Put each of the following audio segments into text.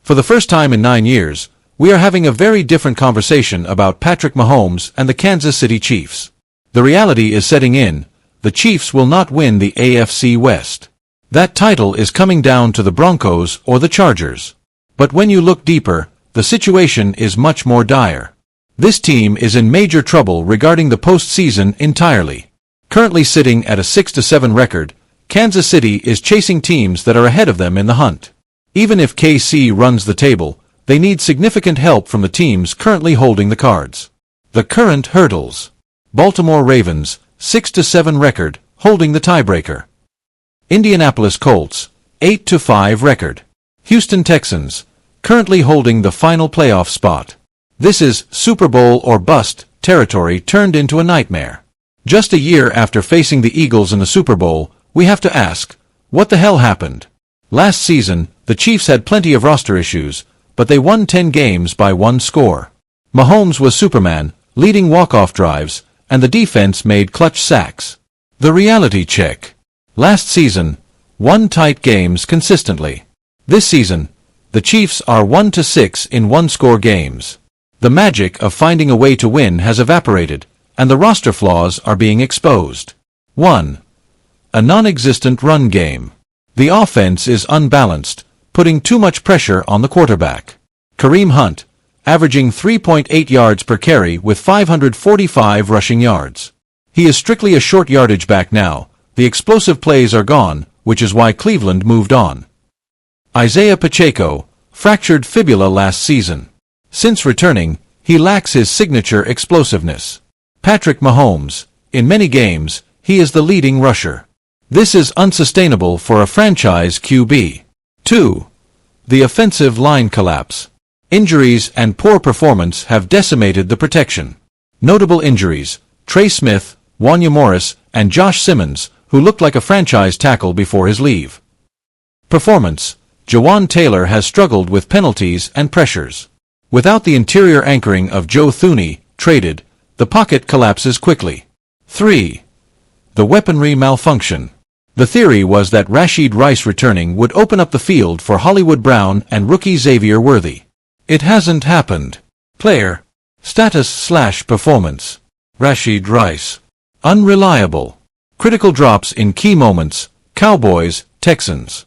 For the first time in 9 years, we are having a very different conversation about Patrick Mahomes and the Kansas City Chiefs. The reality is setting in. The Chiefs will not win the AFC West. That title is coming down to the Broncos or the Chargers. But when you look deeper, the situation is much more dire. This team is in major trouble regarding the postseason entirely. Currently sitting at a 6-7 record, Kansas City is chasing teams that are ahead of them in the hunt. Even if KC runs the table, they need significant help from the teams currently holding the cards. The current hurdles. Baltimore Ravens, 6-7 record, holding the tiebreaker. Indianapolis Colts, 8-5 record. Houston Texans, currently holding the final playoff spot. This is Super Bowl or bust territory turned into a nightmare. Just a year after facing the Eagles in the Super Bowl, we have to ask, what the hell happened? Last season, the Chiefs had plenty of roster issues, but they won 10 games by 1 score. Mahomes was Superman, leading walk-off drives, and the defense made clutch sacks. The reality check. Last season, won tight games consistently. This season, the Chiefs are 1-6 in one-score games. The magic of finding a way to win has evaporated, and the roster flaws are being exposed. 1. A non-existent run game. The offense is unbalanced, putting too much pressure on the quarterback. Kareem Hunt, averaging 3.8 yards per carry with 545 rushing yards. He is strictly a short yardage back now. The explosive plays are gone, which is why Cleveland moved on. Isaiah Pacheco, fractured fibula last season. Since returning, he lacks his signature explosiveness. Patrick Mahomes, in many games, he is the leading rusher. This is unsustainable for a franchise QB. 2. The offensive line collapse. Injuries and poor performance have decimated the protection. Notable injuries: Trey Smith, Wanya Morris, and Josh Simmons, who looked like a franchise tackle before his leave. Performance: Jawan Taylor has struggled with penalties and pressures. Without the interior anchoring of Joe Thuney, traded, the pocket collapses quickly. 3. The weaponry malfunction. The theory was that Rashid Rice returning would open up the field for Hollywood Brown and rookie Xavier Worthy. It hasn't happened. Player status/performance. Rashid Rice, unreliable. Critical drops in key moments. Cowboys, Texans.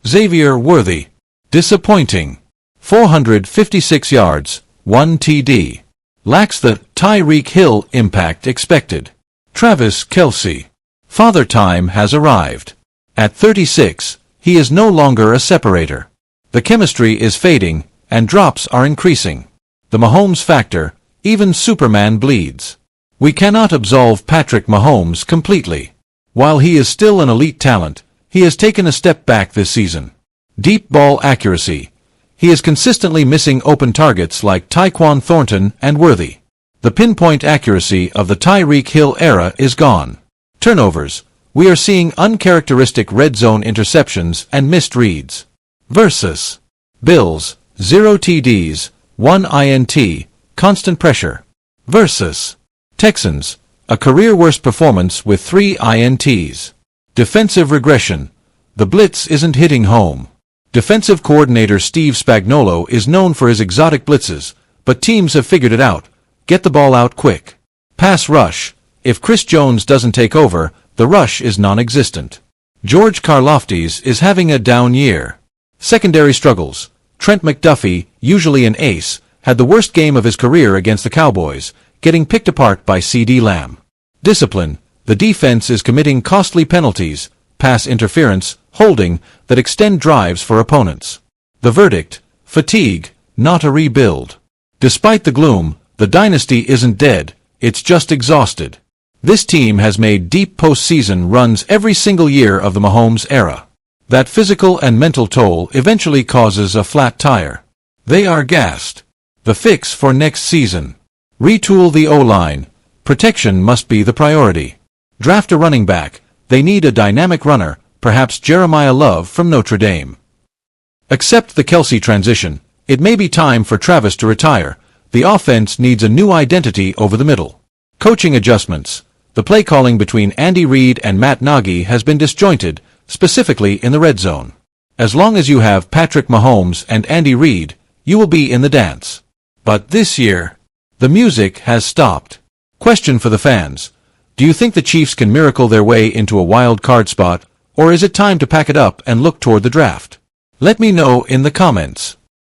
Xavier Worthy, disappointing. 456 yards, 1 TD. Lacks the Tyreek Hill impact expected. Travis Kelce. Father time has arrived. At 36, he is no longer a separator. The chemistry is fading, and drops are increasing. The Mahomes factor, even Superman bleeds. We cannot absolve Patrick Mahomes completely. While he is still an elite talent, he has taken a step back this season. Deep ball accuracy. He is consistently missing open targets like Tyquan Thornton and Worthy. The pinpoint accuracy of the Tyreek Hill era is gone. Turnovers. We are seeing uncharacteristic red zone interceptions and missed reads. Versus Bills, 0 TDs, 1 INT, constant pressure. Versus Texans, a career-worst performance with 3 INTs. Defensive regression. The blitz isn't hitting home. Defensive coordinator Steve Spagnuolo is known for his exotic blitzes, but teams have figured it out. Get the ball out quick. Pass rush. If Chris Jones doesn't take over, the rush is non-existent. George Karlaftis is having a down year. Secondary struggles. Trent McDuffie, usually an ace, had the worst game of his career against the Cowboys, getting picked apart by C.D. Lamb. Discipline. The defense is committing costly penalties, pass interference, holding, that extend drives for opponents. The verdict: fatigue, not a rebuild. Despite the gloom, the dynasty isn't dead, it's just exhausted. This team has made deep postseason runs every single year of the Mahomes era. That physical and mental toll eventually causes a flat tire. They are gassed. The fix for next season: retool the O-line. Protection must be the priority. Draft a running back. They need a dynamic runner, perhaps Jeremiah Love from Notre Dame. Accept the Kelce transition. It may be time for Travis to retire. The offense needs a new identity over the middle. Coaching adjustments. The play calling between Andy Reid and Matt Nagy has been disjointed, specifically in the red zone. As long as you have Patrick Mahomes and Andy Reid, you will be in the dance. But this year, the music has stopped. Question for the fans. Do you think the Chiefs can miracle their way into a wild card spot, or is it time to pack it up and look toward the draft? Let me know in the comments.